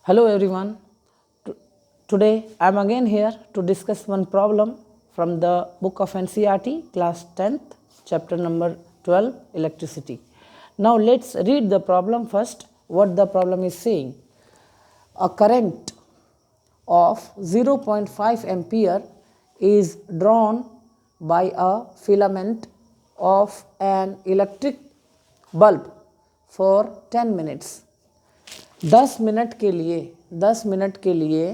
Hello everyone. Today I am again here to discuss one problem from the book of NCERT class 10th chapter number 12 electricity. Now let's read the problem first. What the problem is saying: a current of 0.5 ampere is drawn by a filament of an electric bulb for 10 minutes. 10 minute के लिए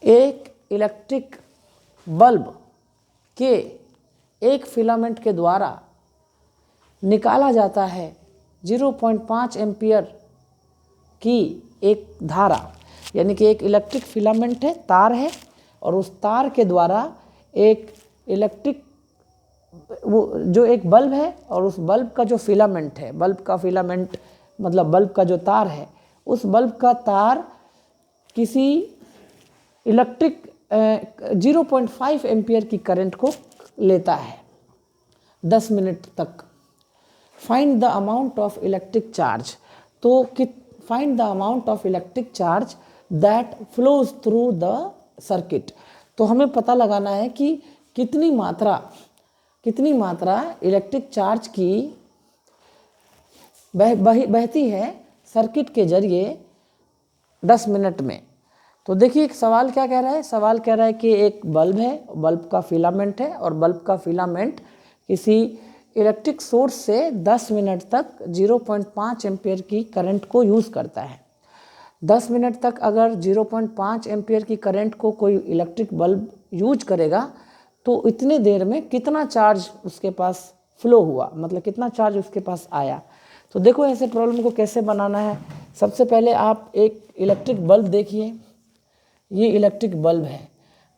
एक electric bulb के एक filament के द्वारा निकाला जाता है 0.5 एम्पियर की एक धारा, यानी कि एक इलेक्ट्रिक फिलामेंट है, तार है, और उस तार के द्वारा एक इलेक्ट्रिक जो एक बल्ब है और उस बल्ब का जो फिलामेंट है, बल्ब का फिलामेंट मतलब बल्ब का जो तार है, उस बल्ब का तार किसी इलेक्ट्रिक 0.5 एम्पियर की करंट को लेता है 10 मिनट तक। Find the amount of electric charge. तो find the amount of electric charge that flows through the circuit. तो हमें पता लगाना है कि कितनी मात्रा इलेक्ट्रिक चार्ज की बहती है सर्किट के जरिए 10 मिनट में। तो देखिए सवाल क्या कह रहा है। सवाल कह रहा है कि एक बल्ब है, बल्ब का फिलामेंट है, और बल्ब का फिलामेंट किसी इलेक्ट्रिक सोर्स से 10 मिनट तक 0.5 एम्पियर की करंट को यूज़ करता है। 10 मिनट तक अगर 0.5 एम्पियर की करंट को कोई इलेक्ट्रिक बल्ब यूज करेगा तो इतने देर में कितना चार्ज उसके पास फ्लो हुआ, मतलब कितना चार्ज उसके पास आया। तो देखो ऐसे प्रॉब्लम को कैसे बनाना है। सबसे पहले आप एक इलेक्ट्रिक बल्ब देखिए। ये इलेक्ट्रिक बल्ब है।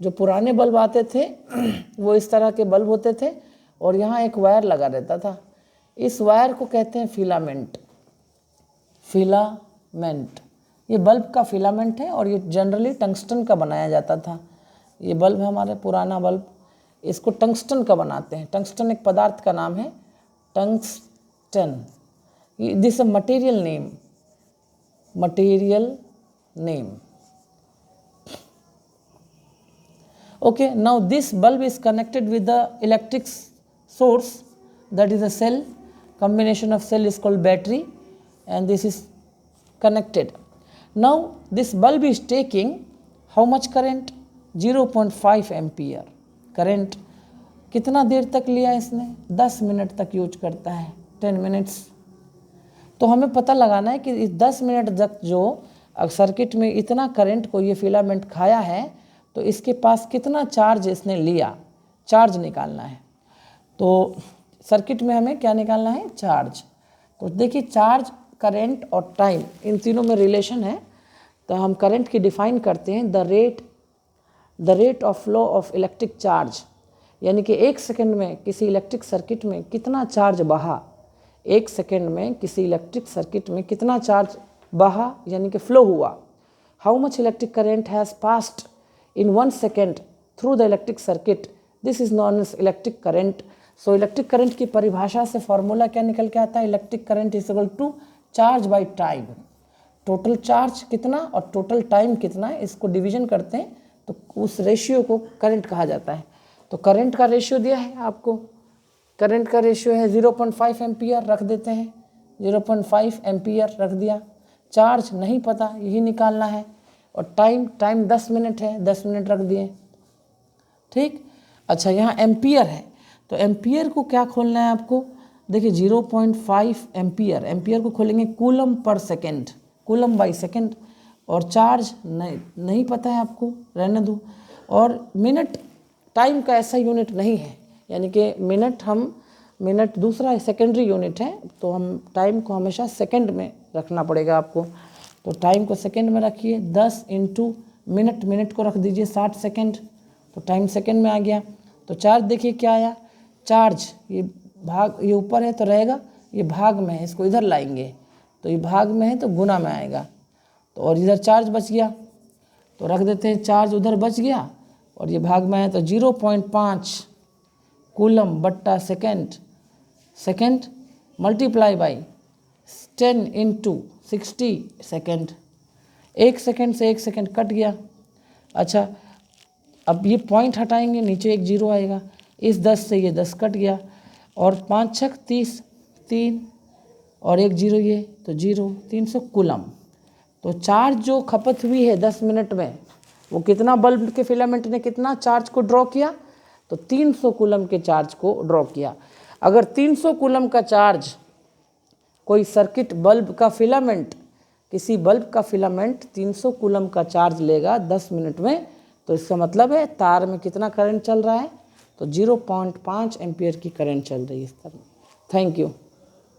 जो पुराने बल्ब आते थे वो इस तरह के बल्ब होते थे और यहाँ एक वायर लगा रहता था। इस वायर को कहते हैं फिलामेंट। ये बल्ब का फिलामेंट है और ये जनरली टंगस्टन का बनाया जाता था। ये बल्ब है हमारे पुराना बल्ब, इसको टंगस्टन का बनाते हैं। टंगस्टन एक पदार्थ का नाम है, tungsten. This a material name. Okay, now this bulb is connected with the electric source, that is a cell. Combination of cell is called battery, and this is connected. Now this bulb is taking how much current? 0.5 ampere current. कितना देर तक लिया इसने? 10 minute तक use करता है, 10 minutes. तो हमें पता लगाना है कि इस 10 मिनट तक जो सर्किट में इतना करंट को ये फिलामेंट खाया है तो इसके पास कितना चार्ज इसने लिया, चार्ज निकालना है। तो सर्किट में हमें क्या निकालना है? चार्ज। तो देखिए चार्ज, करंट और टाइम, इन तीनों में रिलेशन है। तो हम करंट की डिफाइन करते हैं the rate of flow of electric charge, यानी कि 1 सेकेंड में किसी इलेक्ट्रिक सर्किट में कितना चार्ज बहा। 1 सेकेंड में किसी इलेक्ट्रिक सर्किट में कितना चार्ज बहा, यानी कि फ्लो हुआ। How much electric current has passed in 1 second through the electric circuit, this is known as electric current. So electric current की परिभाषा से फॉर्मूला क्या निकल के आता है? Electric current is equal to charge by time. Total charge कितना और टोटल टाइम कितना है, इसको डिवीजन करते हैं तो उस रेशियो को करंट कहा जाता है। तो करंट का रेशियो दिया है आपको, करंट का रेशियो है 0.5 एम्पियर, रख देते हैं 0.5 एम्पियर रख दिया। चार्ज नहीं पता, यही निकालना है। और टाइम 10 मिनट है, 10 मिनट रख दिए। ठीक, अच्छा यहाँ एम्पियर है, तो एम्पियर को क्या खोलना है आपको? देखिए 0.5 एम्पियर को खोलेंगे coulomb per second, coulomb by second. और चार्ज नहीं पता है आपको, रहने दो। और मिनट, टाइम का ऐसा यूनिट नहीं है, यानी कि मिनट दूसरा सेकेंडरी यूनिट है, तो हम टाइम को हमेशा सेकेंड में रखना पड़ेगा आपको। तो टाइम को सेकेंड में रखिए, 10 इंटू मिनट को रख दीजिए 60 सेकेंड, तो टाइम सेकेंड में आ गया। तो चार्ज देखिए क्या आया, चार्ज ये ऊपर है तो रहेगा, ये भाग में है, इसको इधर लाएंगे तो ये भाग में है तो गुना में आएगा। तो और इधर चार्ज बच गया तो रख देते हैं, चार्ज उधर बच गया और ये भाग में है तो 0.5 कूलम बट्टा second multiply by 10 into 60 second, 1 second से 1 सेकंड कट गया। अच्छा, अब ये पॉइंट हटाएंगे, नीचे एक जीरो आएगा, इस 10 से ये 10 कट गया, और 5 छक 30, 3 और एक जीरो, ये तो जीरो, 300 कूलम। तो चार्ज जो खपत हुई है 10 मिनट में, वो कितना बल्ब के फिलामेंट ने कितना चार्ज को ड्रॉ किया, तो 300 कूलम के चार्ज को ड्रॉ किया। अगर 300 कूलम का चार्ज कोई सर्किट बल्ब का फिलामेंट, किसी बल्ब का फिलामेंट 300 कूलम का चार्ज लेगा 10 मिनट में, तो इसका मतलब है तार में कितना करंट चल रहा है, तो 0.5 एम्पियर की करंट चल रही है इस तरह। Thank you.